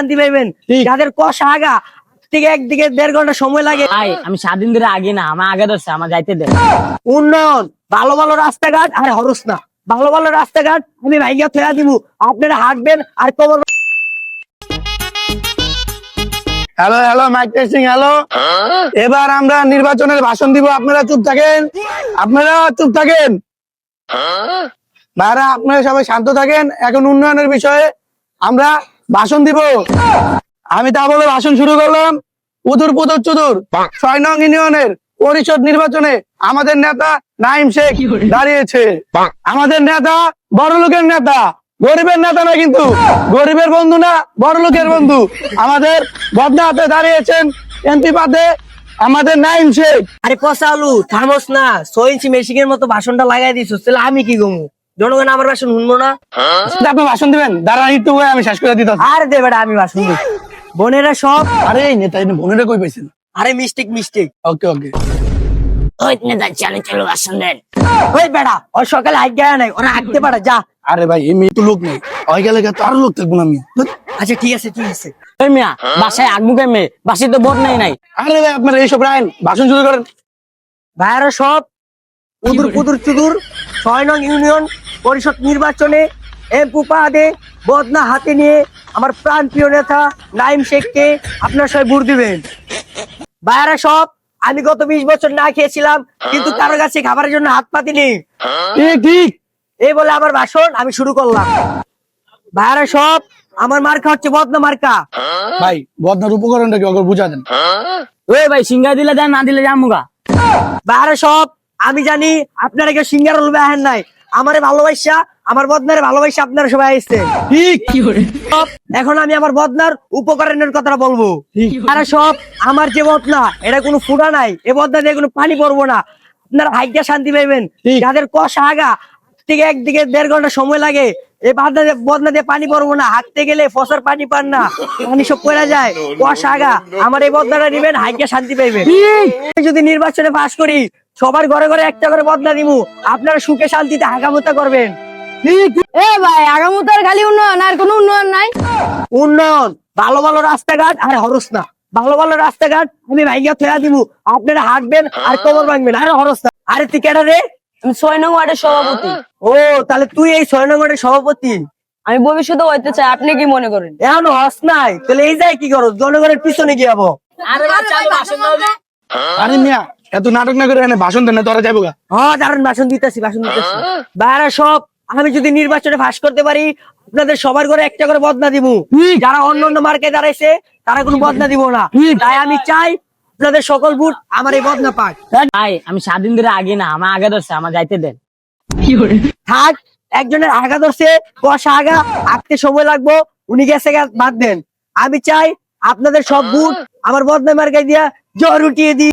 শান্তি পাইবেন। যাদের কষা আগা থেকে একদিকে 1.5 ঘন্টা সময় লাগে। আমি 7 দিন ধরে আগে না, আমার আগে ধরছে, আমার যাইতে দেন। উন্নয়ন, ভালো ভালো রাস্তাঘাট আর হরস না, ভালো ভালো রাস্তাঘাট আমি ভাইগা ফেরা দিব, আপনারা হাঁটবেন আর কবর। Hello hello, mike testing, hello. এবার আমরা নির্বাচনের ভাষণ দিব, আপনারা চুপ থাকেন, আপনারা চুপ থাকেন। ভাইরা আপনারা সবাই শান্ত থাকেন। এখন উন্নয়নের বিষয়ে আমরা ভাষণ দিব। আমি তা বলে ভাষণ শুরু করলাম। উদুর পুদুর চুদুর 6 নং ইউনিয়নের পরিষদ নির্বাচনে আমাদের নেতা নাইম শেখ দাঁড়িয়েছে। আমাদের নেতা বড় লোকের নেতা, গরিবের নেতা না, কিন্তু গরিবের বন্ধু না, বড় লোকের বন্ধু। আমাদের বদনাতে দাঁড়িয়েছেন এমপি পদে আমাদের নাইম শেখ। আরে পচালু থামস না, 6 ইঞ্চি মেশিনের মতো ভাষণটা লাগাই দিছ, তাহলে আমি কি গমু? জনগণ আমার ভাষণ শুনবো না? আপনি ভাষণ দিবেন, দাঁড়ান একটু, আমি শেষ করে দিতে। আর দে বেটা, আমি ভাষণ দিব। বোনেরা সব, আরে এই নেতা বোনেরা কই পাইছেন? আরে মিস্টেক। ওকে ওকে। ওই নেতা চলো ভাষণ দেন। ওই বেটা, ওর সকালে আজ্ঞা নাই, ওরা হাঁটতে পারে, যা। আরে ভাই এই মেয়ে তো লোক নেই, ওই গেলে তো আরো লোক থাকবো না। আমি আচ্ছা ঠিক আছে। ওই মিয়া বাসায় আগমুখে মেয়ে, বাসায় তো ভোট নাই। আরে ভাই আপনারা এইসব রায়ন ভাষণ শুরু করেন। ভাইয়ারা সব, উদুর পুদুর চুদুর 6 নং ইউনিয়ন পরিষদ নির্বাচনে এমপি পদে বদনা হাতে নিয়ে আমার প্রাণ প্রিয় নেতা নাইম শেখকে আপনার সবাই ভোট দিবেন। ভাইয়ারা সব, আমি গত 20 বছর না খেয়েছিলাম, কিন্তু কারো কাছে খাবারের জন্য হাত পাতিনি। ঠিক। এই বলে আমার ভাষণ আমি শুরু করলাম। ভাইয়ারা সব, আমার মার্কা হচ্ছে বদনা মার্কা। ভাই বদনার উপকরণটা কি ওকে বুঝা দেন। ওই ভাই সিঙ্গা দিলে দেন, না দিলে জামুগা। ভাইয়ারা সব, আমি জানি আপনারা কেউ সিঙ্গার হলবে আহেন নাই, আমারে ভালোবাসা, আমার বদনারে ভালোবাসা আপনারা সবাই আসছেন। এখন আমি আমার বদনার উপকরণের কথাটা বলবো। তারা সব, আমার যে বদনা এটা কোনো ফুটা নাই, এ বদনা দিয়ে কোনো পানি পড়বো না, আপনারা হাইটা শান্তি পাইবেন। যাদের কষা আগা থেকে একদিকে 1.5 ঘন্টা সময় লাগে, এই বদনা দিয়ে পানি পড়বো না, হাঁটতে গেলে ফসর পানি পান না, পানি সব পড়া যায়, কষা আগা আমার এই বদনাটা নিবেন, হাইটা শান্তি পাইবেন। যদি নির্বাচনে পাস করি, সবার ঘরে ঘরে একটা করে বদনা দিমু, আপনারা সুখে শান্তিতে হাঁকামুতা করবেন। এ ভাই আগামীকাল খালি উন্নয়ন, আর কোনো উন্নয়ন নাই। উন্নয়ন, ভালো ভালো রাস্তাঘাট আর হরস না, ভালো ভালো রাস্তাঘাট আমি ভাইগা ফেরা দিব, আপনারা হাঁটবেন আর কবর ভাঙবেন, আর হরস না। আরে তুই কেডা রে? আমি 6 নং ওয়ার্ডের সভাপতি। ও, তাহলে তুই এই 6 নম্বরের সভাপতি? আমি ভবিষ্যতে হইতে চাই, আপনি কি মনে করেন? এখন হস নাই, তাহলে এই যায় কি করো? জনগণের পিছনে কি যাবো? আরে বাচ্চা ভাষণ দাও। আরে মিয়া এত নাটক না করে এনে ভাষণ দেন না, তোরা যাবো গা। হ্যাঁ দাঁড়ান, ভাষণ দিতেছি। বাইরা সব, আমি যদি নির্বাচনে ফাঁস করতে পারি, আপনাদের সবার ঘরে একটা করে বদনা দিব। যারা অন্য অন্য মার্কে দাঁড়াইছে তারা কোনো বদনা দিব না, তাই আমি চাই আপনাদের সকল ভোট আমার এই বদনা পাক। ভাই আমি 7 দিন ধরে আগে না, আমার আগে ধরছে, আমার যাইতে দেন। থাক, একজনের আগা ধরছে, কষা আগা আঁকতে সময় লাগবো, উনি গেছে বাদ দেন। আমি চাই আপনাদের সব ভোট আমার বদনা মার্কায় দিয়া জ্বর উঠিয়ে দিই।